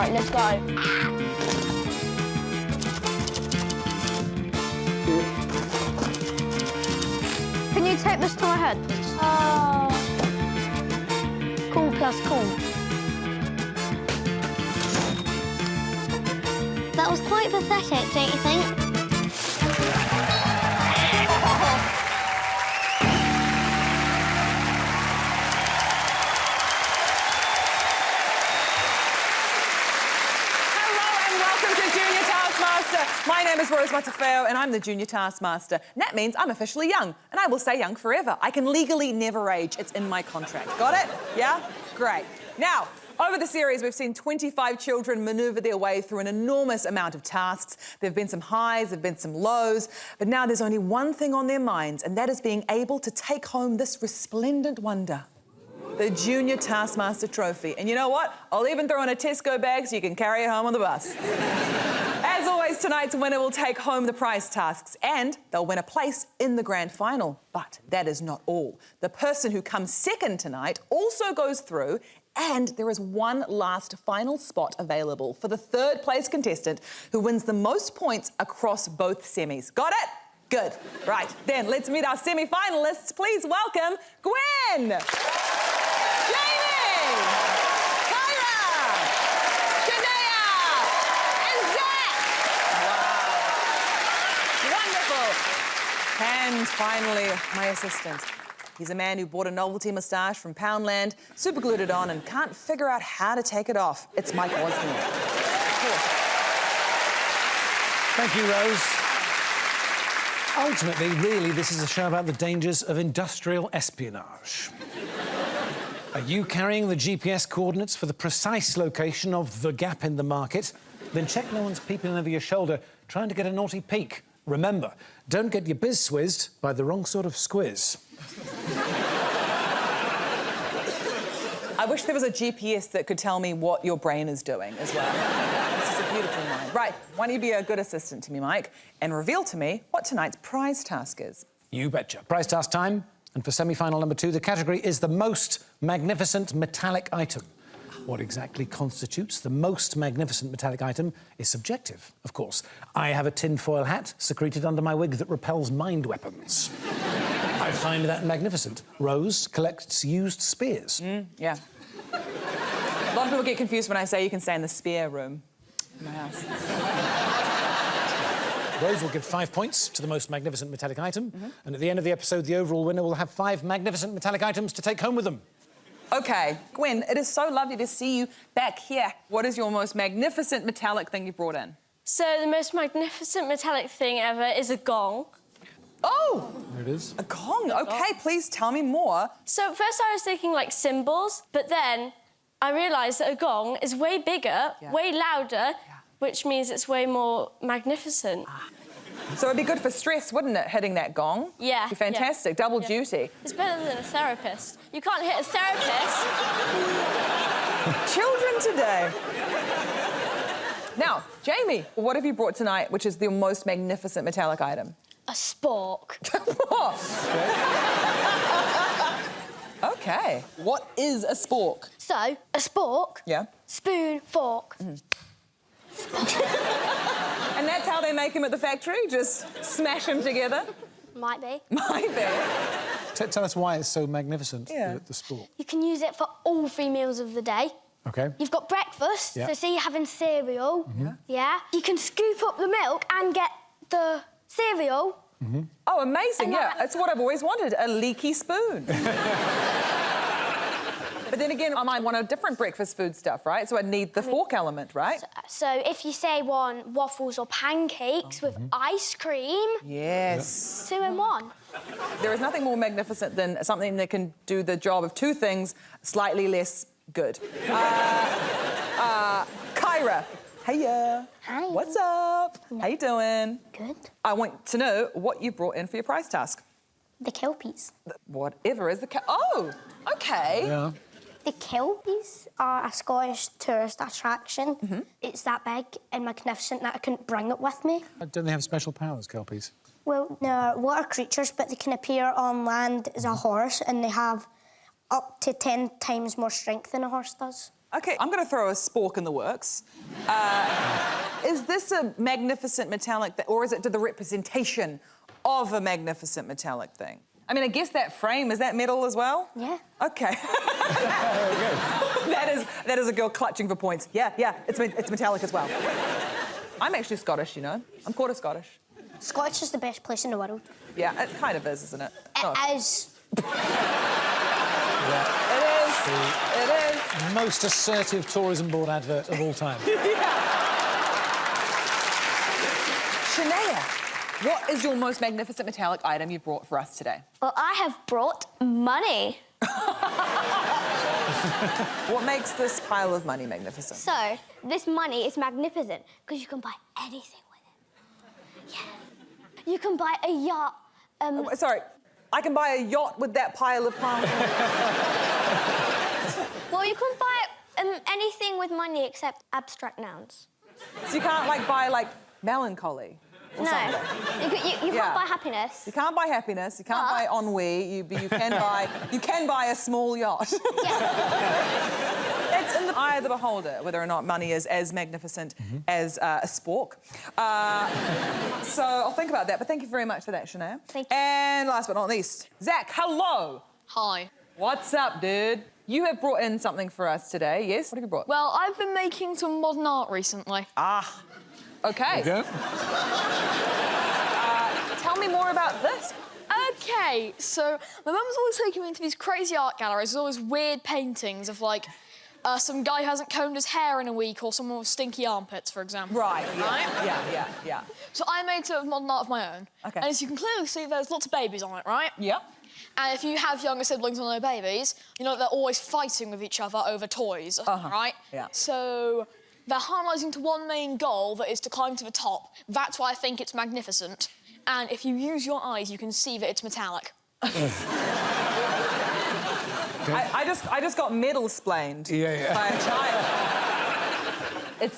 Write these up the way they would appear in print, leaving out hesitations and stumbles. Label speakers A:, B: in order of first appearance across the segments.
A: Right, let's go. Can you take this to my head, please? Oh. Cool plus cool. That was quite pathetic, don't you think?
B: My name is Matafeo, and I'm the Junior Taskmaster. And that means I'm officially young, and I will stay young forever. I can legally never age. It's in my contract. Got it? Yeah? Great. Now, over the series, we've seen 25 children manoeuvre their way through an enormous amount of tasks. There have been some highs, there have been some lows, but now there's only one thing on their minds, and that is being able to take home this resplendent wonder. The Junior Taskmaster Trophy. And you know what? I'll even throw in a Tesco bag so you can carry it home on the bus. As always, tonight's winner will take home the prize tasks and they'll win a place in the grand final. But that is not all. The person who comes second tonight also goes through, and there is one last final spot available for the third place contestant who wins the most points across both semis. Got it? Good. Right, then let's meet our semi-finalists. Please welcome Gwen, Jamie, Kyra, Shania, and Zach. Wow. Wonderful. And finally, my assistant. He's a man who bought a novelty moustache from Poundland, superglued it on, and can't figure out how to take it off. It's Mike Wozniak.
C: Thank you, Rose. Ultimately, really, this is a show about the dangers of industrial espionage. Are you carrying the GPS coordinates for the precise location of the gap in the market? Then check no one's peeping over your shoulder trying to get a naughty peek. Remember, don't get your biz swizzed by the wrong sort of squiz.
B: I wish there was a GPS that could tell me what your brain is doing as well. This is a beautiful mind. Right, why don't you be a good assistant to me, Mike, and reveal to me what tonight's prize task is.
C: You betcha. Prize task time. And for semi-final number 2, the category is the most magnificent metallic item. What exactly constitutes the most magnificent metallic item is subjective, of course. I have a tinfoil hat secreted under my wig that repels mind weapons. I find that magnificent. Rose collects used spears.
B: Yeah. A lot of people get confused when I say you can stay in the spear room in my house.
C: Rose will give 5 points to the most magnificent metallic item, and at the end of the episode, the overall winner will have 5 magnificent metallic items to take home with them.
B: OK, Gwen, it is so lovely to see you back here. What is your most magnificent metallic thing you brought in?
D: So the most magnificent metallic thing ever is a gong.
B: Oh!
C: There it is.
B: A gong. OK, please tell me more.
D: So at first I was thinking, like, cymbals, but then I realised that a gong is way bigger, way louder, which means it's way more magnificent.
B: So it'd be good for stress, wouldn't it, hitting that gong?
D: Yeah.
B: It'd be fantastic. Double duty.
D: It's better than a therapist. You can't hit a therapist.
B: Children today. Now, Jamie, what have you brought tonight, which is the most magnificent metallic item?
D: A spork.
B: OK. What is a spork?
A: So, a spork.
B: Yeah.
A: Spoon, fork.
B: And that's how they make them at the factory? Just smash them together?
A: Might be.
B: Might be.
C: Tell us why it's so magnificent,
B: the
C: sport.
A: You can use it for all 3 meals of the day.
C: OK.
A: You've got breakfast,
C: Yeah.
A: so say you're having cereal. Yeah. You can scoop up the milk and get the cereal.
B: Oh, amazing, yeah. That's what I've always wanted, a leaky spoon. But then again, I might want a different breakfast food stuff, right? So I'd need the fork element, right?
A: So if you say want waffles or pancakes with ice cream...
B: Yes.
A: 2 in 1.
B: There is nothing more magnificent than something that can do the job of 2 things slightly less good. Kyra. Hiya.
A: Hi.
B: What's up? How you doing?
A: Good.
B: I want to know what you brought in for your prize task.
A: The kelpies.
B: Whatever is the Oh, OK.
C: Yeah.
A: The kelpies are a Scottish tourist attraction. It's that big and magnificent that I couldn't bring it with me.
C: Don't they have special powers, kelpies?
A: Well, they're water creatures, but they can appear on land as a horse, and they have up to 10 times more strength than a horse does.
B: OK, I'm going to throw a spork in the works. Is this a magnificent metallic thing, or is it the representation of a magnificent metallic thing? I mean, I guess that frame, is that metal as well?
A: Yeah.
B: OK. that is a girl clutching for points. Yeah, it's metallic as well. I'm actually Scottish, you know. I'm quarter Scottish.
A: Scottish is the best place in the world.
B: Yeah, it kind of is, isn't it?
A: It is.
B: It is.
C: Most assertive tourism board advert of all time.
B: Shania, what is your most magnificent metallic item you've brought for us today?
E: Well, I have brought money.
B: What makes this pile of money magnificent?
E: So, this money is magnificent because you can buy anything with it. Yeah. You can buy a yacht.
B: Sorry, I can buy a yacht with that pile of pounds.
E: Well, you can buy anything with money except abstract nouns.
B: So you can't, like, buy, like, melancholy or
E: No.
B: something?
E: You can't buy happiness.
B: You can't buy happiness, you can't buy ennui, you can buy a small yacht.
E: Yeah.
B: It's in the eye of the beholder whether or not money is as magnificent as a spork. So I'll think about that, but thank you very much for that, Shania.
E: Thank you.
B: And last but not least, Zach, hello.
F: Hi.
B: What's up, dude? You have brought in something for us today, yes? What have you brought?
F: Well, I've been making some modern art recently.
B: Ah, OK.
C: Okay.
B: Tell me more about this.
F: OK, so my mum's always taking me to these crazy art galleries with all these weird paintings of, like, some guy who hasn't combed his hair in a week or someone with stinky armpits, for example.
B: Right,
F: Right?
B: Yeah.
F: So I made sort of modern art of my own.
B: OK.
F: And as you can clearly see, there's lots of babies on it, right?
B: Yeah.
F: And if you have younger siblings or no babies, you know they're always fighting with each other over toys, right?
B: Yeah.
F: So they're harmonising to one main goal, that is to climb to the top. That's why I think it's magnificent. And if you use your eyes, you can see that it's metallic.
B: I just got middle-splained by a child.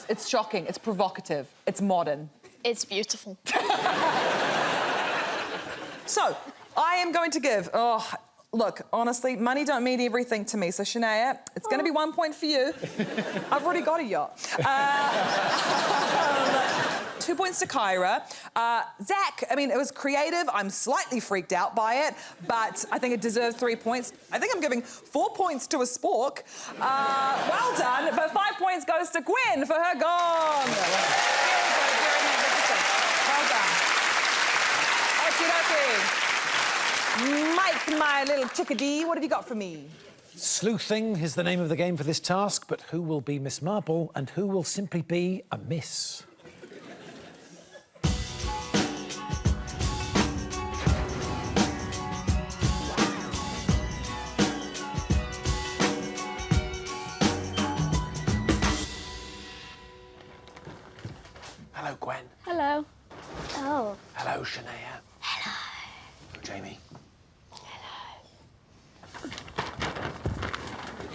B: It's shocking, it's provocative, it's modern.
F: It's beautiful.
B: So, I am going to give... Oh, look, honestly, money don't mean everything to me, so Shania, it's going to be 1 point for you. I've already got a yacht. 2 points to Kyra. Zach, I mean, it was creative. I'm slightly freaked out by it, but I think it deserves 3 points. I think I'm giving 4 points to a spork. Well done, but 5 points goes to Gwen for her gong. Very magnificent. Well done. Okie dokie. Mike, my little chickadee, what have you got for me?
C: Sleuthing is the name of the game for this task, but who will be Miss Marple and who will simply be a miss? Hello, Gwen.
D: Hello.
A: Oh.
C: Hello, Shania. Hello. Jamie.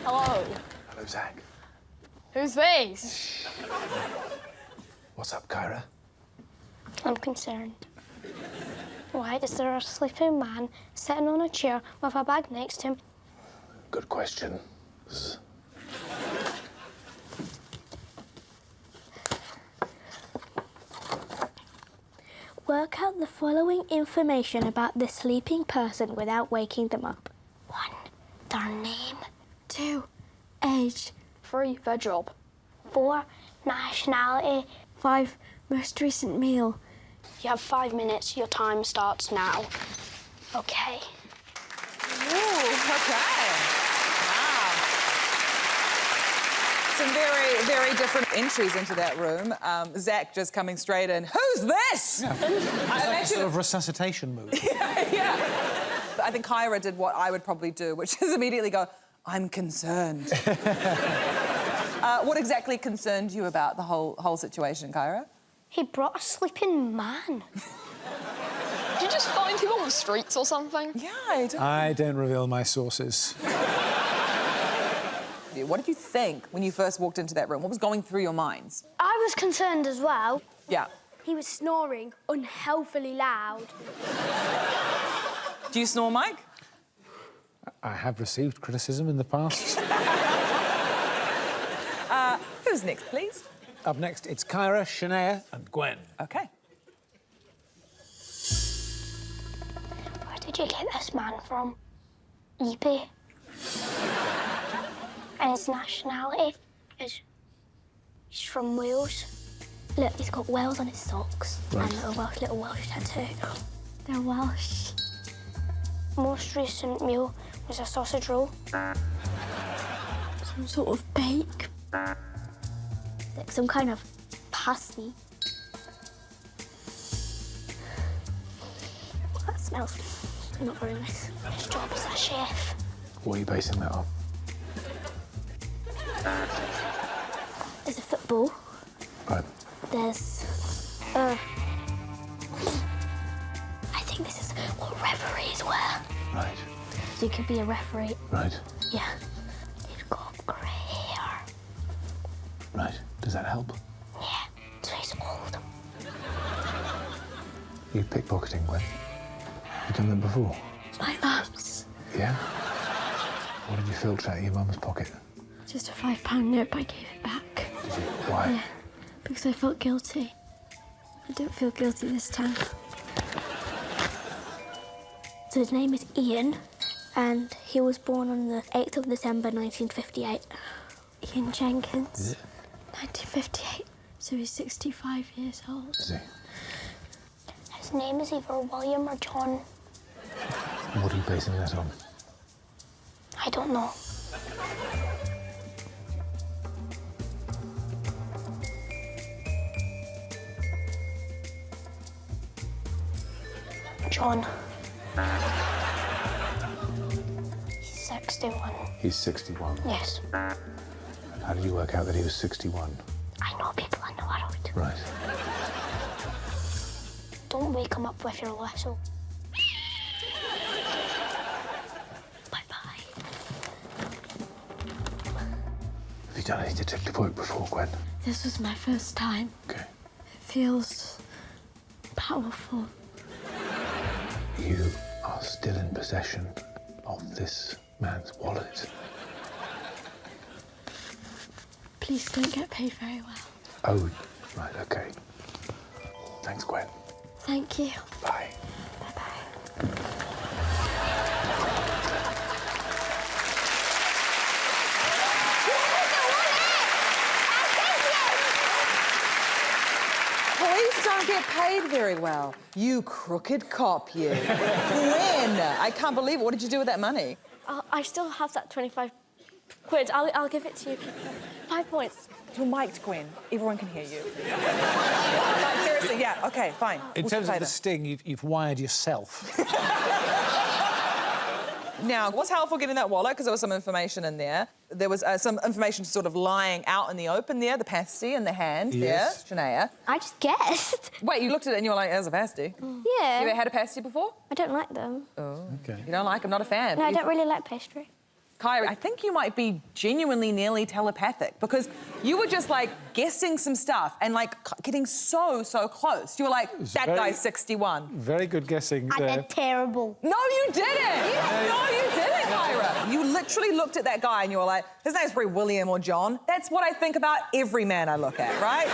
F: Hello.
C: Hello, Zach.
F: Who's these?
C: What's up, Kyra?
A: I'm concerned. Why is there a sleeping man sitting on a chair with a bag next to him?
C: Good question.
E: Work out the following information about the sleeping person without waking them up.
A: 1, their name.
E: 2, age.
F: 3, their job.
A: 4, nationality.
E: 5, most recent meal.
A: You have 5 minutes. Your time starts now. OK.
B: Ooh, okay. Wow. Some very, very different entries into that room. Zach just coming straight in. Who's this?
C: Yeah. Sort of resuscitation move.
B: Yeah. I think Kyra did what I would probably do, which is immediately go, I'm concerned. What exactly concerned you about the whole situation, Kyra?
A: He brought a sleeping man.
F: Did you just find him on the streets or something?
B: Yeah,
C: I don't reveal my sources.
B: What did you think when you first walked into that room? What was going through your minds?
E: I was concerned as well.
B: Yeah.
E: He was snoring unhealthily loud.
B: Do you snore, Mike?
C: I have received criticism in the past.
B: Who's next, please?
C: Up next, it's Kyra, Shania and Gwen.
B: OK.
A: Where did you get this man from? eBay. And his nationality is... he's from Wales. Look, he's got Wales on his socks.
C: Right.
A: And a little Welsh tattoo. They're Welsh. Most recent meal was a sausage roll. Some sort of bake. Like some kind of pasty. Well, that smells not very nice. His job as a chef.
C: What are you basing that on?
A: There's a football.
C: Right.
A: There's... I think this is what referees wear.
C: Right.
A: So you could be a referee.
C: Right.
A: Yeah. He's got grey hair.
C: Right. Does that help?
A: Yeah. So he's old.
C: You pickpocketing, Gwen? You done that before?
A: My mum's.
C: Yeah? What did you filch out of your mum's pocket?
A: Just a £5 note, but I gave it back.
C: Did you? Why?
A: Yeah. Because I felt guilty. I don't feel guilty this time. So his name is Ian, and he was born on the 8th of December 1958. Ian Jenkins.
C: Is it?
A: 1958. So he's 65 years old.
C: Is he?
A: His name is either William or John.
C: What are you basing that on?
A: I don't know. John. He's 61.
C: He's 61.
A: Yes.
C: And how did you work out that he was 61? I
A: know people in the world.
C: Right.
A: Don't wake him up with your whistle. Bye-bye.
C: Have you done any detective work before, Gwen?
A: This was my first time.
C: Okay.
A: It feels powerful.
C: You are still in possession of this man's wallet.
A: Please don't get paid very well.
C: Oh, right, okay. Thanks, Gwen.
A: Thank you.
C: Bye.
A: Bye-bye.
B: Police don't get paid very well. You crooked cop, you. Gwen, I can't believe it. What did you do with that money?
D: I still have that 25 quid. I'll give it to you. 5 points.
B: You're mic'd, Gwen. Everyone can hear you. Like, seriously, yeah, OK, fine.
C: In terms of the sting, you've wired yourself.
B: Now, what's helpful getting that wallet? Because there was some information in there. There was some information sort of lying out in the open there, the pasty in the hand
C: Yes.
B: there, Shania.
A: I just guessed.
B: Wait, you looked at it and you were like, there's a pasty.
A: Yeah.
B: You ever had a pasty before?
A: I don't like them.
C: Okay.
B: You don't like them, not a fan.
A: No, I don't really like pastry.
B: Kyra, I think you might be genuinely nearly telepathic because you were just, like, guessing some stuff and, like, getting so close. You were like, that guy's 61.
C: Very good guessing
A: I
C: there.
A: did terrible.
B: No, you didn't! No, you didn't, Kyra. You literally looked at that guy and you were like, his name's probably William or John. That's what I think about every man I look at, right?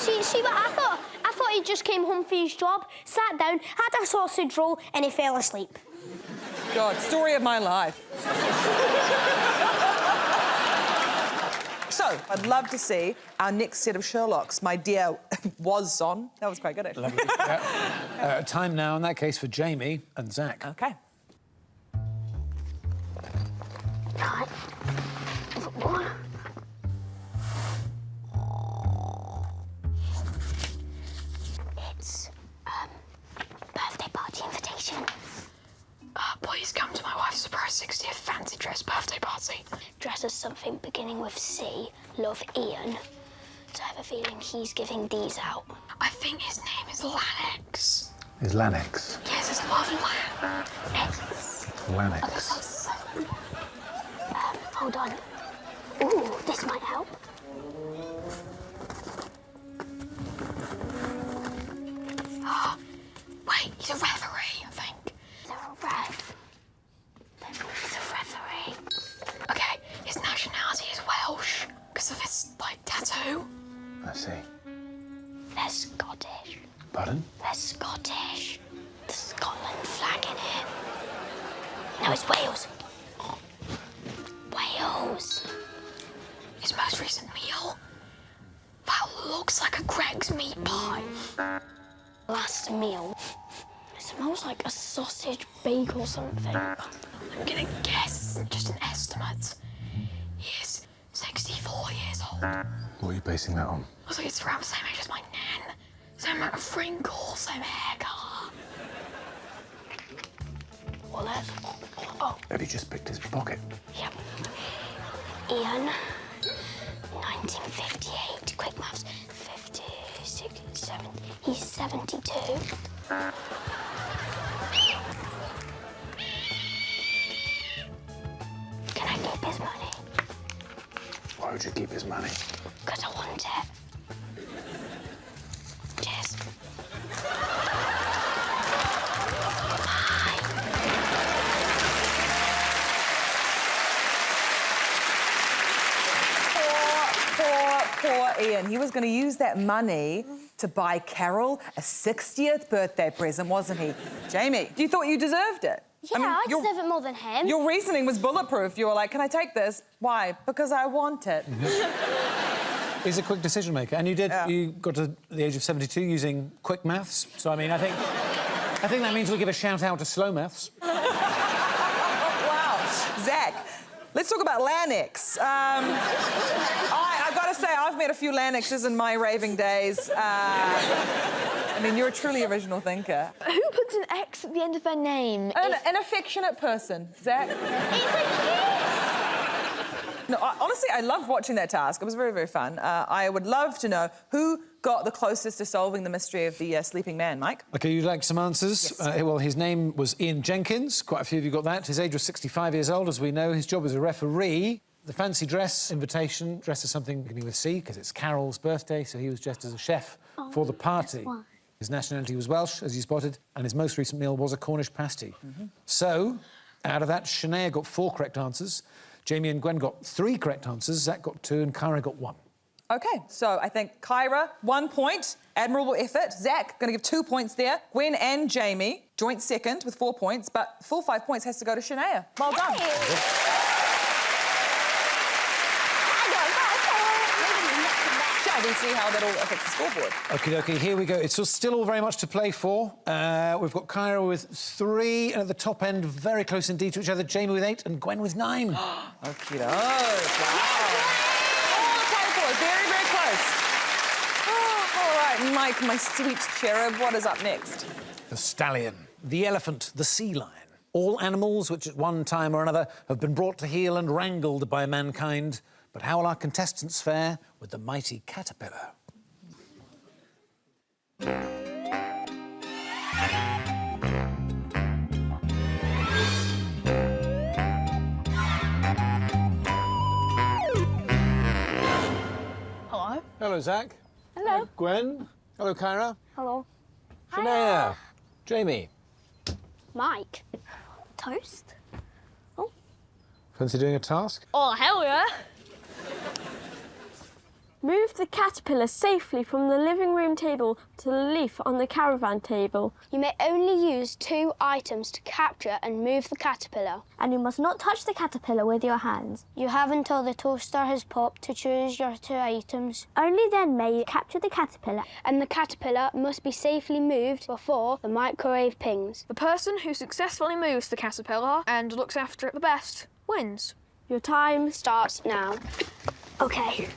A: See what I thought? I thought he just came home for his job, sat down, had a sausage roll, and he fell asleep.
B: God, story of my life. So, I'd love to see our next set of Sherlocks. My dear was Son. That was quite good, actually.
C: Lovely. Yeah. Time now, in that case, for Jamie and Zach.
B: OK.
A: Right. Football. It's, birthday party invitation.
F: Please come to my wife's surprise 60th fancy dress birthday party.
A: Dress as something beginning with C. Love, Ian. So I have a feeling he's giving these out.
F: I think his name is Lanix.
C: Is Lanix?
F: Yes, it's love Lan.
C: Lanix.
A: Hold on. Ooh, this might help.
F: Wait, he's a referee, I think.
A: They're a ref. He's a referee.
F: Okay, his nationality is Welsh.
C: I see.
E: They're Scottish.
C: Pardon?
E: They're Scottish. The Scotland flag in it. No, it's Wales. Wales. His most recent meal. That looks like a Greg's meat pie.
A: Last meal. It smells like a sausage bake or something.
E: I'm gonna guess, just an estimate. He is 64 years old.
C: What are you basing that on?
E: I think it's around the same age as my nan. Same amount of wrinkles, same hair colour. Well, oh.
C: Have you just picked his pocket?
E: Yep. Ian, 1958, quick maths, 56, 7, he's 72. Can I keep his money?
C: Why would you keep his money?
E: Because I want it. Cheers.
B: Poor Ian. He was going to use that money to buy Carol a 60th birthday present, wasn't he? Jamie, you thought you deserved it?
E: Yeah, I deserve it more than him.
B: Your reasoning was bulletproof. You were like, can I take this? Why? Because I want it.
C: He's a quick decision maker, and you did. Yeah. You got to the age of 72 using quick maths. So I mean, I think that means we give a shout out to slow maths.
B: Wow, Zach, let's talk about Lanix. I've got to say, I've met a few Lanixes in my raving days. I mean, you're a truly original thinker.
F: Who puts an X at the end of their name?
B: An affectionate person, Zach.
E: It's a kid!
B: No, honestly, I loved watching that task. It was very, very fun. I would love to know who got the closest to solving the mystery of the sleeping man, Mike.
C: OK, you'd like some answers?
B: Yes.
C: Well, his name was Ian Jenkins. Quite a few of you got that. His age was 65 years old, as we know. His job was a referee. The fancy dress invitation, dressed as something beginning with C, because it's Carol's birthday, so he was dressed as a chef for the party. His nationality was Welsh, as you spotted, and his most recent meal was a Cornish pasty. So, out of that, Shania got 4 correct answers. Jamie and Gwen got 3 correct answers. Zach got 2 and Kyra got 1.
B: OK, so I think Kyra, 1 point. Admirable effort. Zach, going to give 2 points there. Gwen and Jamie, joint second with 4 points, but full 5 points has to go to Shania. Well done. I can see how that'll affect the scoreboard.
C: OK, here we go. It's still all very much to play for. We've got Kyra with 3, and at the top end, very close indeed to each other, Jamie with 8 and Gwen with 9.
B: OK, wow. All to play for. Very, very close. All right, Mike, my sweet cherub, what is up next?
C: The stallion, the elephant, the sea lion. All animals which at one time or another have been brought to heel and wrangled by mankind. But how will our contestants fare with the mighty caterpillar?
F: Hello.
C: Hello, Zach.
E: Hello.
C: Gwen. Hello, Kyra.
E: Hello.
C: Shania. Jamie.
E: Mike. Toast? Oh.
C: Fancy doing a task?
D: Oh, hell yeah. Move the caterpillar safely from the living room table to the leaf on the caravan table.
E: You may only use 2 items to capture and move the caterpillar.
G: And you must not touch the caterpillar with your hands.
A: You have until the toaster has popped to choose your 2 items.
G: Only then may you capture the caterpillar.
E: And the caterpillar must be safely moved before the microwave pings.
F: The person who successfully moves the caterpillar and looks after it the best wins.
D: Your time
E: Starts now.
G: OK.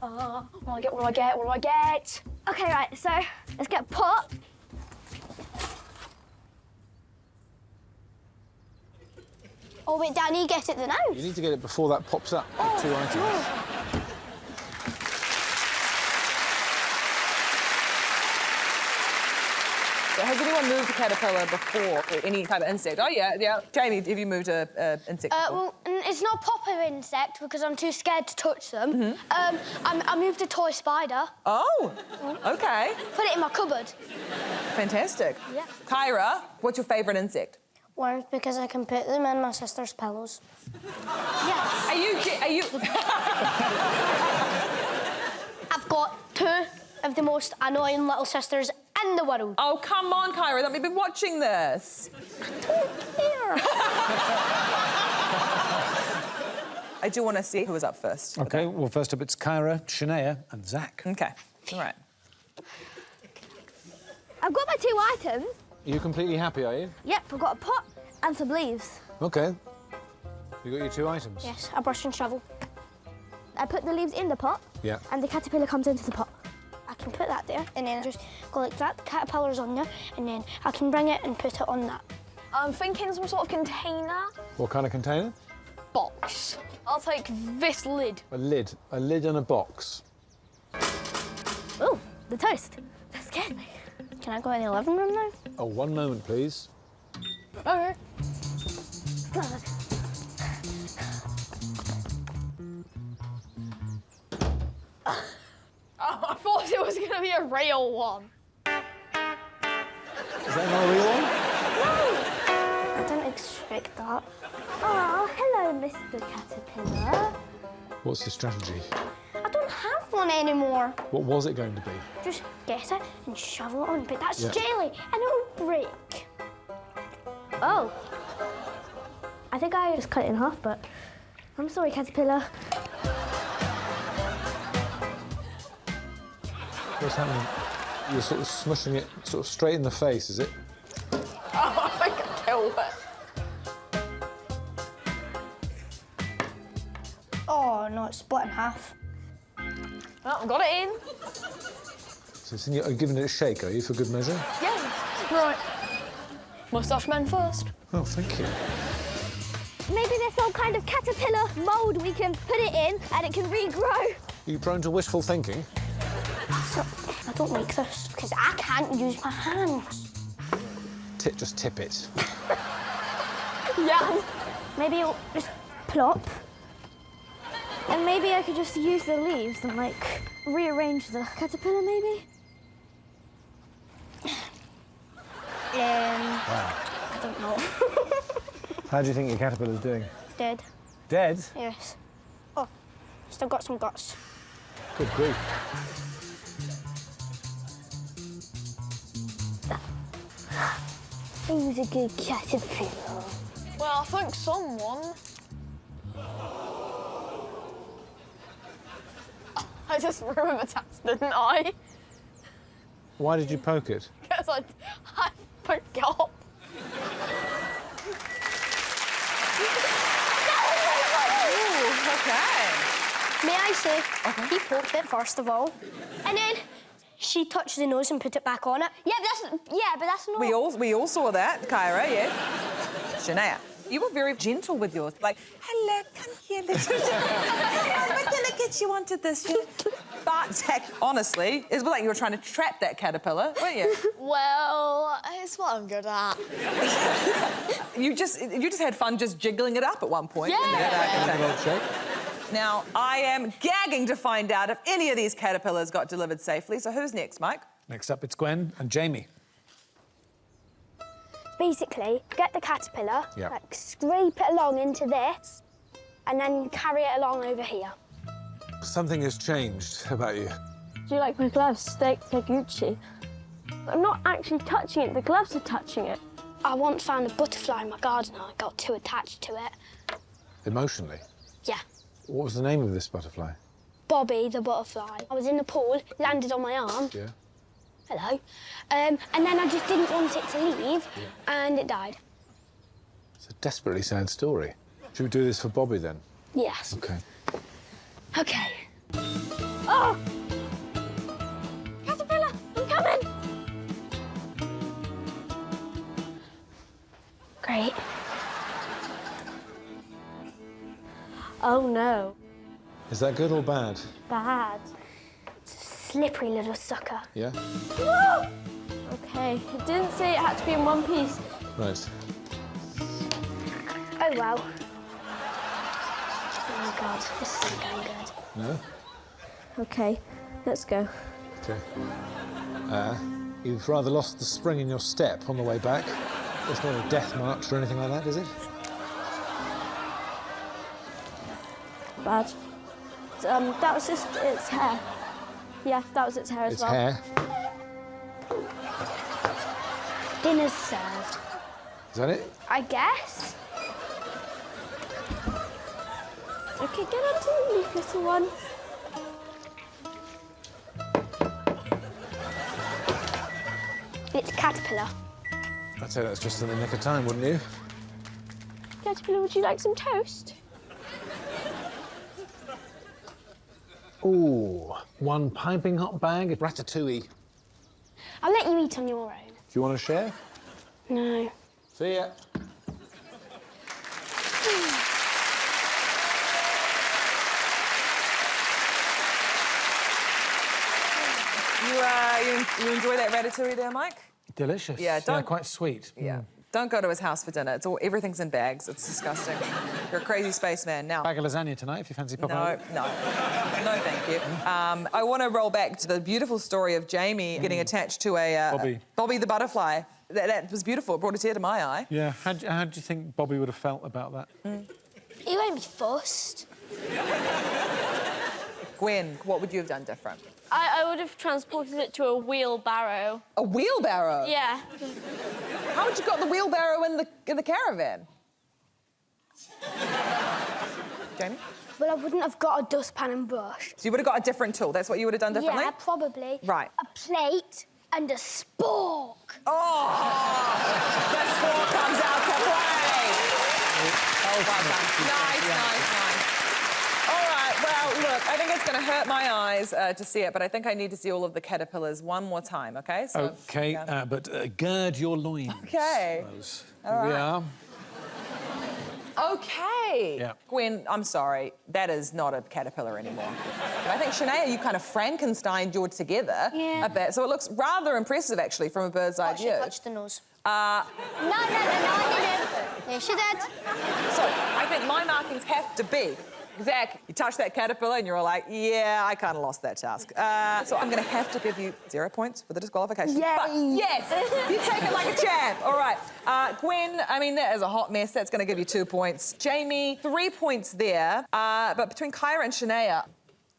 F: What do I get?
G: OK, right, so let's get pot.
A: Oh, wait, Danny, get it the nose.
C: You need to get it before that pops up. 2 items.
B: So has anyone moved a caterpillar before, or any type of insect? Oh, yeah. Jamie, have you moved an insect before?
A: Well, it's not a proper insect because I'm too scared to touch them. I moved a toy spider.
B: Oh, OK.
A: Put it in my cupboard.
B: Fantastic.
A: Yeah.
B: Kyra, what's your favourite insect?
A: Worms, because I can put them in my sister's pillows.
B: Are you...
A: I've got 2 of the most annoying little sisters in the world.
B: Oh, come on, Kyra, let me be watching this.
A: Here.
B: I do want to see who was up first.
C: OK, well, first up, it's Kyra, Shania and Zach.
B: OK, all right.
E: I've got my 2 items.
C: Are you completely happy, are you?
E: Yep, I've got a pot and some leaves.
C: OK. You got your 2 items?
A: Yes, a brush and shovel.
E: I put the leaves in the pot.
C: Yeah.
E: And the caterpillar comes into the pot.
A: I can put that there, and then just go like that. The caterpillar's on there, and then I can bring it and put it on that.
F: I'm thinking some sort of container.
C: What kind of container?
F: Box. I'll take this lid.
C: A lid. A lid and a box.
E: Oh, the toast. That scared me.
A: Can I go in the living room now?
C: Oh, one moment, please.
F: Okay. Oh, I thought it was going to be a real one.
C: Is that not a real one?
A: I didn't expect that.
E: Oh, hello, Mr. Caterpillar.
C: What's your strategy?
A: I don't have one anymore.
C: What was it going to be?
A: Just get it and shovel it on, but that's
C: Yeah.
A: jelly, and it'll break.
E: Oh. I think I just cut it in half, but I'm sorry, Caterpillar.
C: What's happening? You're sort of smushing it sort of straight in the face, is it?
F: Oh, I think I killed it.
A: Oh, no, it's split in half.
F: Oh, got it in.
C: So it's in your, are you giving it a shake, are you, for good measure?
F: Yeah. Right. Moustache man first.
C: Oh, thank you.
E: Maybe there's some kind of caterpillar mould we can put it in and it can regrow.
C: Are you prone to wishful thinking?
A: So, I don't like this, because I can't use my hands.
C: Just tip it.
F: Yeah.
A: Maybe it'll just plop.
E: And maybe I could just use the leaves and, like, rearrange the caterpillar, maybe?
C: Wow.
A: I don't know.
C: How do you think your caterpillar's doing?
A: Dead.
C: Dead?
A: Yes. Oh, still got some guts.
C: Good grief.
E: Who's a good caterpillar?
F: Well, I think someone... I just remembered that, didn't I?
C: Why did you poke it?
F: Because I forgot.
B: OK.
A: May I say, he poked it first of all, and then she touched the nose and put it back on it.
E: Yeah, but that's not...
B: We all saw that, Kyra, yeah. Shania, you were very gentle with yours. Like, hello, come here, little... We're gonna get you onto this. But, Zach, honestly, it was like you were trying to trap that caterpillar, weren't you?
F: Well, it's what I'm good at.
B: You just had fun just jiggling it up at one point.
F: Yeah.
C: Good old shake.
B: Now, I am gagging to find out if any of these caterpillars got delivered safely. So who's next, Mike?
C: Next up, it's Gwen and Jamie.
E: Basically, get the caterpillar,
C: Yeah.
E: like, scrape it along into this, and then carry it along over here.
C: Something has changed about you.
D: Do you like my gloves? They're Gucci. I'm not actually touching it, the gloves are touching it.
A: I once found a butterfly in my garden and I got too attached to it.
C: Emotionally?
A: Yeah.
C: What was the name of this butterfly?
A: Bobby the butterfly. I was in the pool, landed on my arm.
C: Yeah.
A: Hello. And then I just didn't want it to leave, and it died.
C: It's a desperately sad story. Should we do this for Bobby, then?
A: Yes.
C: OK.
A: Okay.
E: Oh! Caterpillar, I'm coming!
A: Great.
D: Oh no.
C: Is that good or bad?
D: Bad.
A: Slippery little sucker.
C: Yeah?
D: Okay, it didn't say it had to be in one piece.
C: Right.
A: Oh, well. Oh, my God. This isn't going good.
C: No?
D: Okay, let's go.
C: OK. You've rather lost the spring in your step on the way back. There's not a death march or anything like that, is it?
D: Bad. That was just its hair.
G: Yeah, that was its hair as
C: Its
G: well.
C: hair.
E: Dinner's served.
C: Is that it?
E: I guess.
G: Okay, get underneath, little one.
E: It's caterpillar.
C: I'd say that's just in the nick of time, wouldn't you?
G: Caterpillar, would you like some toast?
C: Ooh, one piping hot bag of ratatouille.
E: I'll let you eat on your own.
C: Do you want to share?
E: No.
C: See ya.
B: You enjoy that ratatouille there, Mike?
C: Delicious.
B: Yeah, don't-
C: quite sweet.
B: Yeah. Don't go to his house for dinner. Everything's in bags. It's disgusting. You're a crazy spaceman. Now,
C: Bag of lasagna tonight, if you fancy popping
B: no,
C: over.
B: no, no, thank you. I want to roll back to the beautiful story of Jamie getting attached to a Bobby the butterfly. That was beautiful. It brought a tear to my eye.
C: Yeah, how do you think Bobby would have felt about that?
E: He won't be fussed.
B: Gwen, what would you have done different?
D: I would have transported it to a wheelbarrow.
B: A wheelbarrow?
D: Yeah.
B: How would you got the wheelbarrow in the caravan? Jamie?
E: Well, I wouldn't have got a dustpan and brush.
B: So you would have got a different tool. That's what you would have done differently?
E: Yeah, probably.
B: Right.
E: A plate and a spork.
B: Oh! The sport comes out to play! Well done. Nice. All right, well, look, I think it's going to hurt my eyes to see it, but I think I need to see all of the caterpillars one more time, OK? So,
C: OK,
B: yeah.
C: but gird your loins.
B: OK.
C: All right. We are.
B: OK.
C: Yeah.
B: Gwen, I'm sorry, that is not a caterpillar anymore. But I think, Shania, you kind of Frankensteined yours together a bit, so it looks rather impressive, actually, from a bird's eye view.
A: She touched the nose.
E: No, I didn't.
A: Yeah, she did.
B: So I think my markings have to be, Zach, you touched that caterpillar and you're all like, yeah, I kind of lost that task. So I'm going to have to give you 0 points for the disqualification.
E: Yay.
B: But yes, you take it like a champ. All right. Gwen, I mean, that is a hot mess. That's going to give you 2 points. Jamie, 3 points there. But between Kyra and Shania,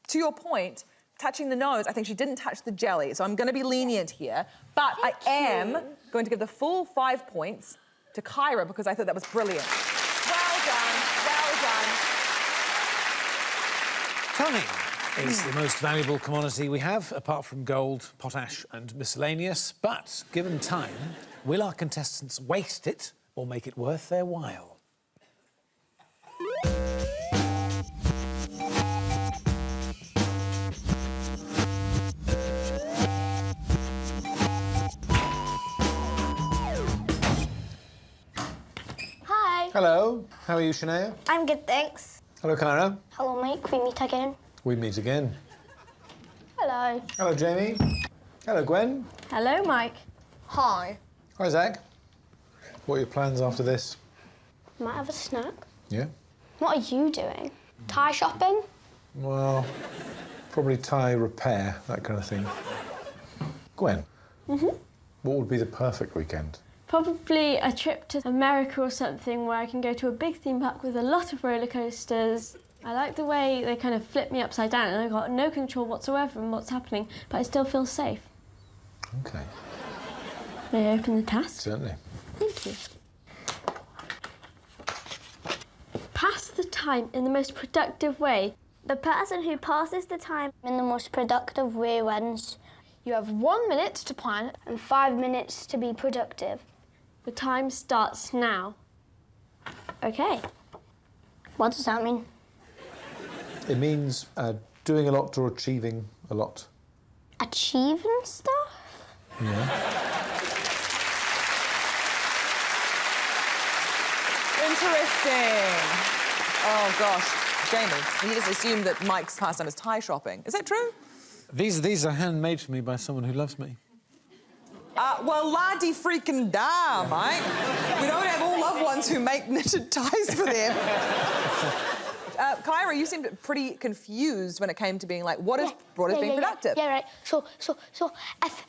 B: to your point, touching the nose, I think she didn't touch the jelly. So I'm going to be lenient here. But I am going to give the full 5 points to Kyra because I thought that was brilliant. Well done. Well done.
C: Time is the most valuable commodity we have, apart from gold, potash and miscellaneous. But, given time, will our contestants waste it or make it worth their while?
E: Hi.
C: Hello, how are you, Shania?
E: I'm good, thanks.
C: Hello, Kyra.
A: Hello, Mike. We meet again.
C: We meet again.
A: Hello.
C: Hello, Jamie. Hello, Gwen.
D: Hello, Mike.
A: Hi.
C: Hi, Zach. What are your plans after this?
A: Might have a snack.
C: Yeah?
A: What are you doing? Tie shopping?
C: Well, probably tie repair, that kind of thing. Gwen. What would be the perfect weekend?
D: Probably a trip to America or something where I can go to a big theme park with a lot of roller coasters. I like the way they kind of flip me upside down and I've got no control whatsoever on what's happening, but I still feel safe.
C: OK,
D: May I open the task?
C: certainly.
D: Thank you. Pass the time in the most productive way.
G: The person who passes the time
A: In the most productive way wins.
F: You have 1 minute to plan
A: And 5 minutes to be productive.
D: The time starts now.
A: OK. What does that mean?
C: It means doing a lot or achieving a lot.
A: Achieving stuff?
C: Yeah.
B: Interesting. Oh, gosh. Jamie, you just assumed that Mike's pastime is tie shopping. Is that true?
C: These are handmade for me by someone who loves me.
B: Well, la-di-freaking-da, Mike. We don't have all loved ones who make knitted ties for them. Kyra, you seemed pretty confused when it came to being like, what is being productive?
A: Yeah, right. So if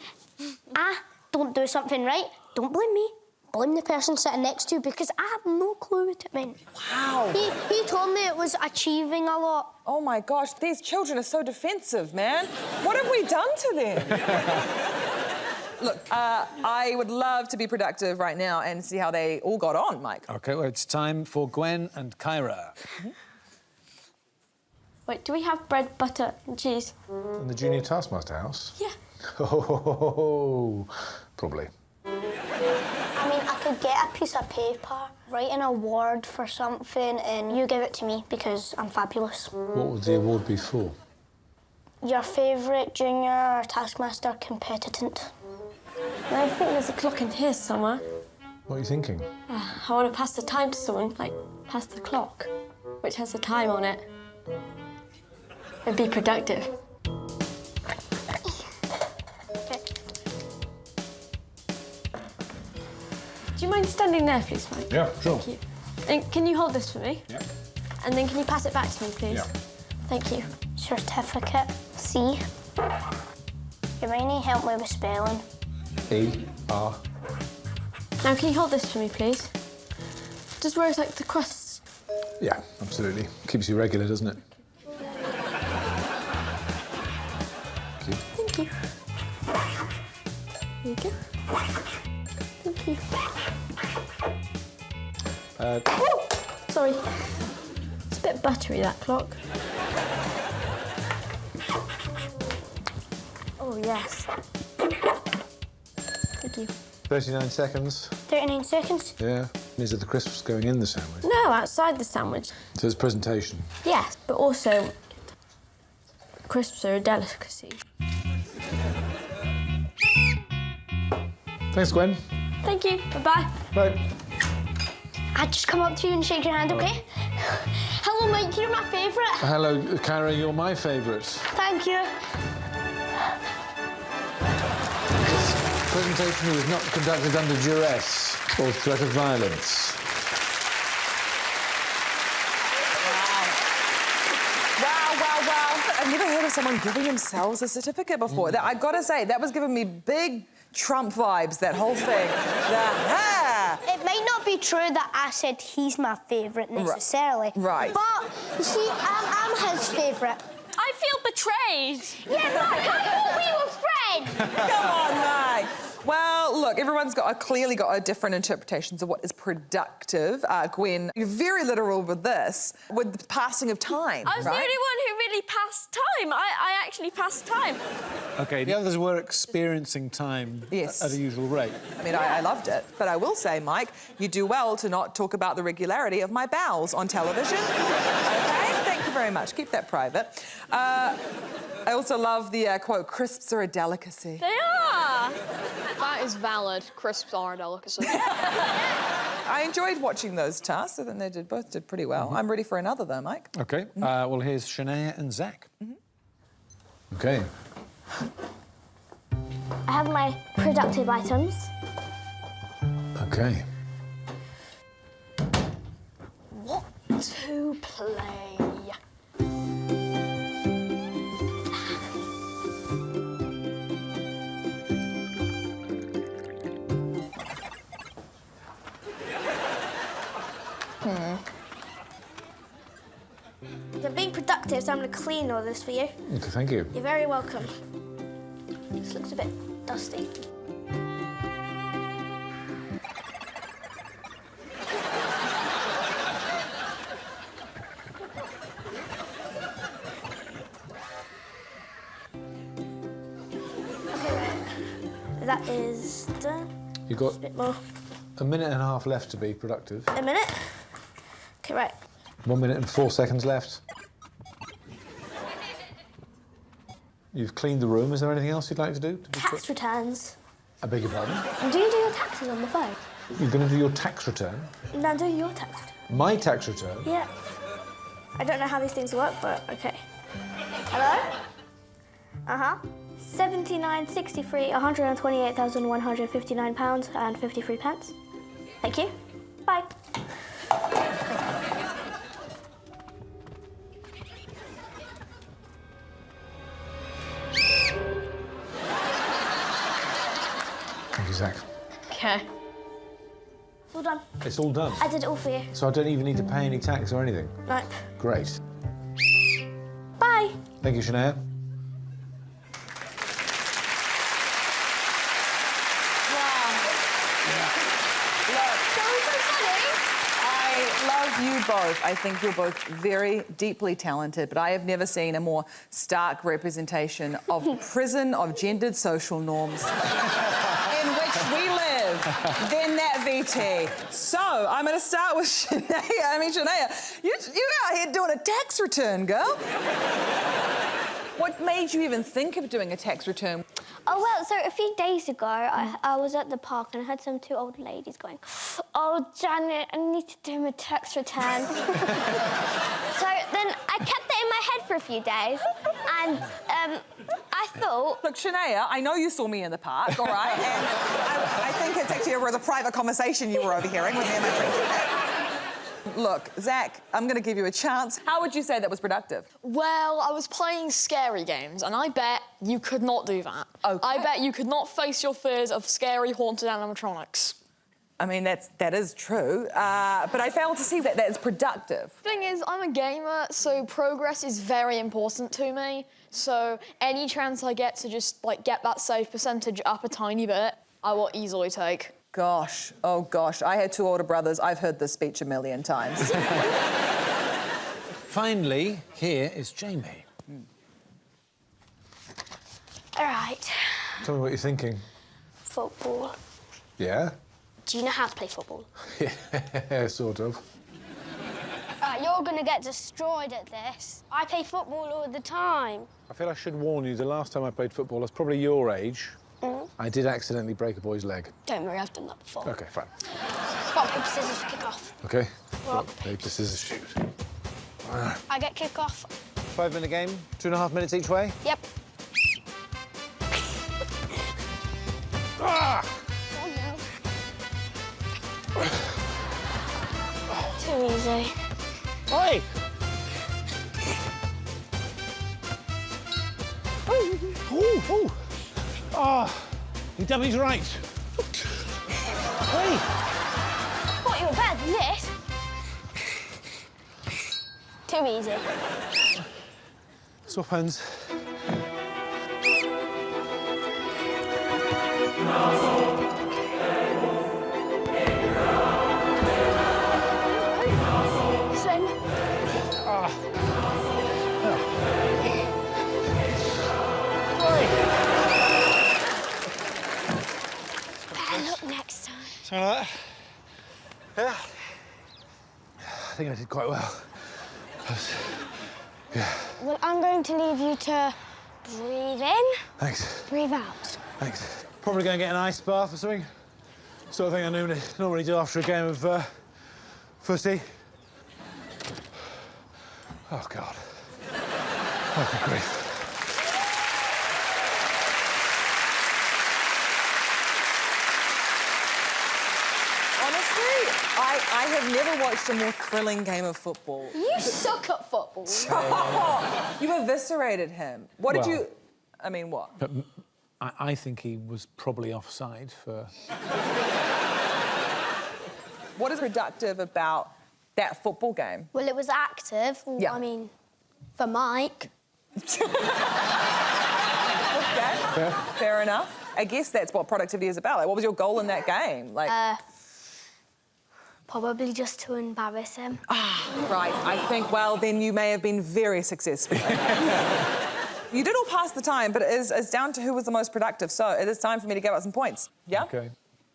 A: I don't do something right, don't blame me. blame the person sitting next to you because I have no clue what it meant.
B: Wow.
A: He told me it was achieving a lot.
B: Oh my gosh, these children are so defensive, man. What have we done to them? Look, I would love to be productive right now and see how they all got on, Mike.
C: OK, well, it's time for Gwen and Kyra.
D: Wait, do we have bread, butter and cheese?
H: In the Junior Taskmaster house?
D: Yeah.
H: Oh, probably.
A: I mean, I could get a piece of paper, write an award for something, and you give it to me because I'm fabulous.
H: What would the award be for?
A: Your favourite junior Taskmaster competent.
D: I think there's a clock in here somewhere.
H: What are you thinking?
D: I want to pass the time to someone, like, pass the clock, which has the time on it. It'd be productive.
A: Okay.
D: Do you mind standing there, please, Mike?
H: Yeah, sure.
D: Thank you. And can you hold this for me?
H: Yeah.
D: And then can you pass it back to me, please?
H: Yeah.
D: Thank you.
A: Certificate C. Hermione, help me with spelling.
H: E-R.
D: Now, can you hold this for me, please? Just where it's like the crusts.
H: Yeah, absolutely. Keeps you regular, doesn't it?
D: Thank you. There you go. Thank you. Oh, sorry. It's a bit buttery, that clock. Oh, yes. Thank you.
H: 39 seconds.
A: 39 seconds.
H: Yeah. These are the crisps going in the sandwich.
D: No, outside the sandwich.
H: So it's presentation.
D: Yes, but also crisps are a delicacy.
H: Thanks, Gwen.
D: Thank you. Bye-bye.
H: Bye.
A: I'd just come up to you and shake your hand, OK? Hello, Mike, you're my favourite.
H: Hello, Kyra, you're my favourite.
A: Thank you.
H: Presentation was not conducted under duress or threat of violence.
B: Wow. I've never heard of someone giving themselves a certificate before. I've got to say, that was giving me big Trump vibes, that whole thing.
A: It might not be true that I said he's my favourite necessarily.
B: Right.
A: But, you see, I'm his favourite.
G: I feel betrayed.
A: Yeah, Mike, I thought we were friends.
B: Come on, Mike. Well, look, everyone's clearly got different interpretations of what is productive. Gwen, you're very literal with this, with the passing of time.
G: I was the only one who really passed time. I actually passed time.
C: OK, the others were experiencing time
B: Yes.
C: at a usual rate.
B: I mean, I loved it, but I will say, Mike, you do well to not talk about the regularity of my bowels on television. OK? Thank you very much. Keep that private. I also love the quote, crisps are a delicacy.
G: They are.
F: That is valid. Crisps are a delicacy.
B: I enjoyed watching those tasks. I think they both did pretty well. I'm ready for another, though, Mike.
C: OK, well, here's Shania and Zach.
H: OK.
E: I have my productive items.
H: OK.
F: What to play?
E: They're being productive, so I'm going to clean all this for you.
H: OK, thank you.
E: You're very welcome. This looks a bit dusty. That is done.
H: You've got
E: A bit more.
H: a minute and a half left to be productive.
E: A minute. Okay, right.
H: 1 minute and 4 seconds left. You've cleaned the room. Is there anything else you'd like to do?
E: Tax returns.
H: I beg your pardon?
E: Do you do your taxes on the phone?
H: You're going to do your tax return?
E: No, do your tax return.
H: My tax return?
E: Yeah. I don't know how these things work, but okay. Hello? Uh-huh. 79.63, £128,159 and 53 pence. Thank you. Bye.
H: Thank you, Zach.
F: Okay.
E: all done.
H: It's all done.
E: I did it all for you.
H: So I don't even need to pay any tax or anything?
E: Nope.
H: Great.
E: Bye.
H: Thank you, Shania.
B: I love you both. I think you're both very deeply talented, but I have never seen a more stark representation of prison of gendered social norms in which we live than that VT. So, I'm going to start with Shania. Shania, you out here doing a tax return, girl. What made you even think of doing a tax return?
E: Oh, well, so a few days ago, I was at the park and I heard two old ladies going, "Oh, Janet, I need to do my tax return." So then I kept that in my head for a few days and I thought...
B: Look, Shania, I know you saw me in the park, all right? And I think it's actually a private conversation you were overhearing with me and my friend. Look, Zach, I'm going to give you a chance. How would you say that was productive?
F: Well, I was playing scary games, and I bet you could not do that.
B: Okay.
F: I bet you could not face your fears of scary, haunted animatronics.
B: I mean, that is true, but I failed to see that is productive.
F: Thing is, I'm a gamer, so progress is very important to me. So any chance I get to just, like, get that save percentage up a tiny bit, I will easily take.
B: Gosh, oh gosh, I had two older brothers. I've heard this speech a million times.
C: Finally, here is Jamie.
E: All right,
H: Tell me what you're thinking.
E: football.
H: Yeah?
E: Do you know how to play football?
H: Yeah, sort of.
E: You're going to get destroyed at this. I play football all the time.
H: I feel I should warn you, the last time I played football, I was probably your age. I did accidentally break a boy's leg.
E: Don't worry, I've done that before.
H: OK, fine.
E: Rock, paper, scissors, kick off.
H: OK.
E: Rock.
H: Paper, scissors, shoot.
E: I get kick off.
H: 5-minute game, 2.5 minutes each way?
E: Yep.
H: Ah!
E: Oh, no. Too easy.
H: Oi! Ooh, ooh. Ah, your dummy's right. Hey!
E: Thought you were better than this. Too easy.
H: Swap hands.
E: Same. Better luck next time.
H: Something like that. Yeah. I think I did quite well. Yeah.
E: Well, I'm going to leave you to breathe in,
H: Thanks.
E: breathe out.
H: Thanks. Probably going to get an ice bath or something. Sort of thing I normally do after a game of footy. Oh, God. Oh, good grief.
B: I have never watched a more thrilling game of football.
F: You suck at football.
B: You eviscerated him. What did you... I mean, what?
C: But I think he was probably offside for...
B: What is productive about that football game?
A: Well, it was active.
B: Yeah.
A: I mean, for Mike.
B: Okay. Fair enough. I guess that's what productivity is about. Like, what was your goal in that game? Like...
A: Probably just to embarrass him.
B: Right, I think, well, then you may have been very successful. You did all pass the time, but it's down to who was the most productive, so it is time for me to give out some points. Yeah?
H: OK.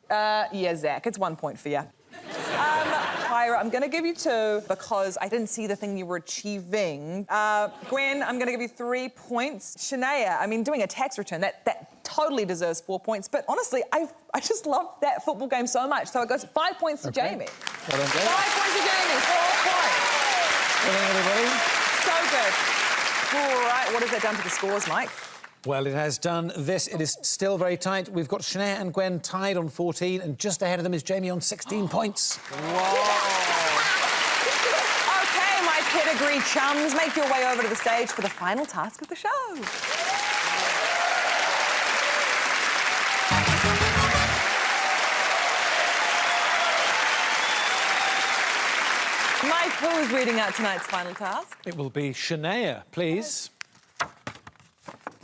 B: Yeah, Zach, it's 1 point for you. Kyra, I'm going to give you 2 because I didn't see the thing you were achieving. Gwen, I'm going to give you 3 points. Shania, I mean, doing a tax return, that totally deserves 4 points. But honestly, I just love that football game so much. So it goes 5 points to Jamie.
H: Well done, Jake.
B: 5 points to Jamie, 4 points.
H: Well done, everybody.
B: So good. All right, what has that done to the scores, Mike?
C: Well, it has done this. It is still very tight. We've got Shania and Gwen tied on 14, and just ahead of them is Jamie on 16 points.
B: Whoa. OK, my pedigree chums, make your way over to the stage for the final task of the show. Mike, who's reading out tonight's final task?
C: It will be Shania, please.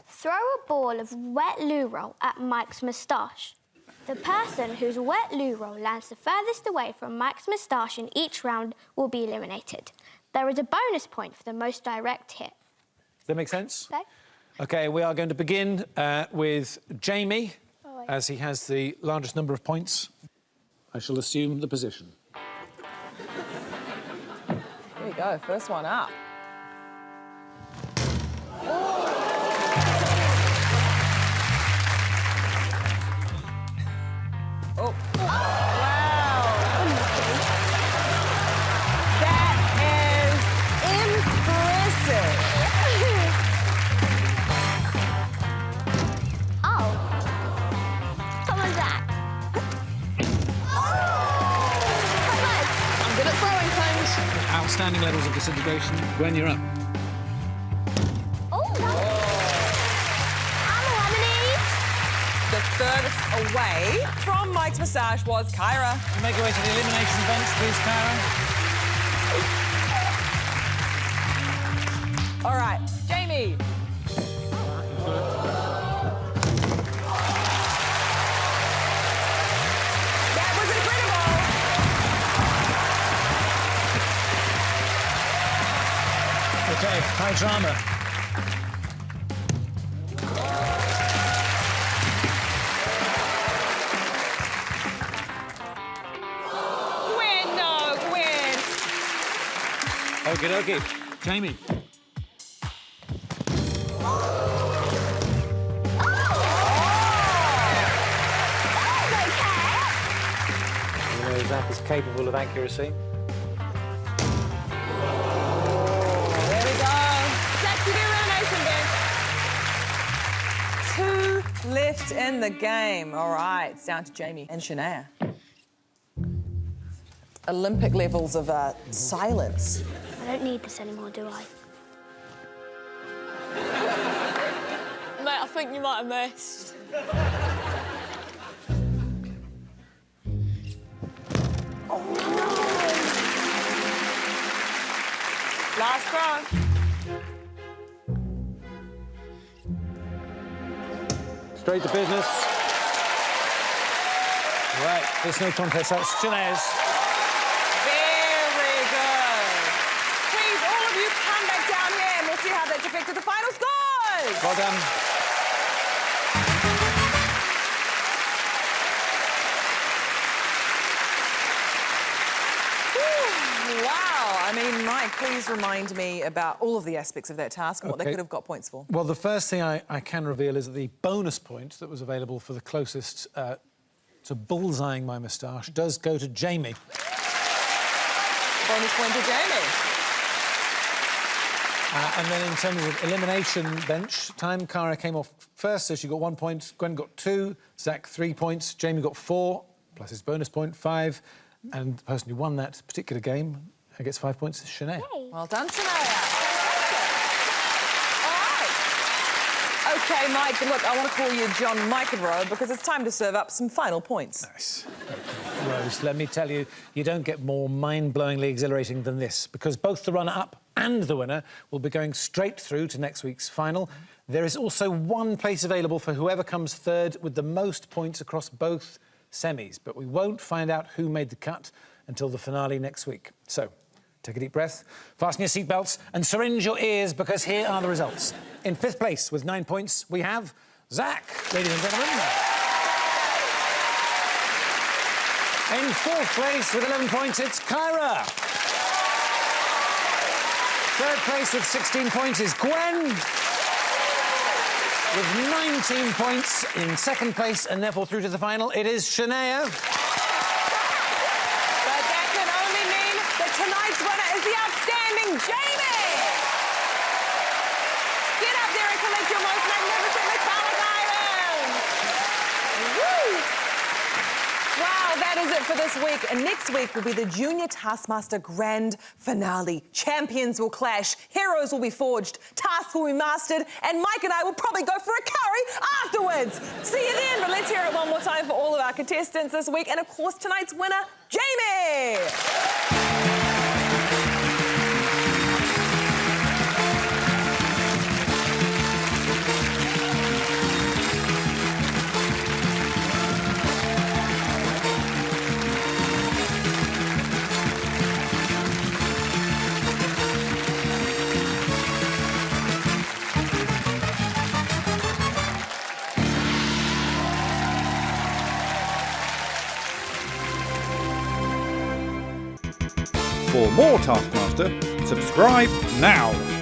E: Throw a ball of wet loo roll at Mike's moustache. The person whose wet loo roll lands the furthest away from Mike's moustache in each round will be eliminated. There is a bonus point for the most direct hit.
C: Does that make sense?
E: Okay.
C: OK, we are going to begin with Jamie, as he has the largest number of points. I shall assume the position.
B: Here we go, first one up. Oh. Wow. That is impressive.
E: Oh. Come on, Zach.
F: I'm good at throwing things.
C: Outstanding levels of disintegration. Gwen, you're up.
B: The furthest away from Mike's moustache was Kyra.
C: Make your way to the elimination bench, please, Kyra.
B: All right, Jamie. That was incredible.
C: OK, high drama. Okie dokie. Jamie. You know Zach is capable of accuracy.
B: There we go. Zach to the elimination bench. 2 left in the game. All right, it's down to Jamie and Shania. Olympic levels of silence.
E: I don't need this anymore, do I?
F: Mate, I think you might have missed.
B: Last throw.
C: Straight to business. Right, there's no contest. That's Shania's.
B: Very good. Please, all of you, come back down here and we'll see how that's affected the final scores.
C: Well done.
B: Wow. I mean, Mike, please remind me about all of the aspects of that task and what they could have got points for.
C: Well, the first thing I can reveal is that the bonus point that was available for the closest to bullseyeing my moustache does go to Jamie.
B: Bonus point to Jamie.
C: And then in terms of elimination bench time, Cara came off first, so she got 1 point. Gwen got 2, Zach 3 points, Jamie got 4, plus his bonus point, 5. And the person who won that particular game gets 5 points is Shania.
E: Hey.
B: Well done, Shania. All right. OK, Mike, look, I want to call you John McEnroe because it's time to serve up some final points.
C: Nice. Rose, let me tell you, you don't get more mind-blowingly exhilarating than this, because both the runner-up and the winner will be going straight through to next week's final. There is also 1 place available for whoever comes third with the most points across both semis, but we won't find out who made the cut until the finale next week. So, take a deep breath, fasten your seatbelts and syringe your ears, because here are the results. In 5th place with 9 points, we have Zach, ladies and gentlemen. In 4th place with 11 points, it's Kyra. 3rd place with 16 points is Gwen. With 19 points in 2nd place, and therefore through to the final, it is Shania.
B: But that can only mean that tonight's winner is the outstanding Jamie! Get up there and collect your most magnificent metallic items! Woo! Wow, that is it for this week. And next week will be the Junior Taskmaster Grand Finale. Champions will clash, heroes will be forged, tasks will be mastered, and Mike and I will probably go for a curry afterwards. See you then, but let's hear it one more time for all of our contestants this week. And of course, tonight's winner, Jamie!
I: For more Taskmaster, subscribe now.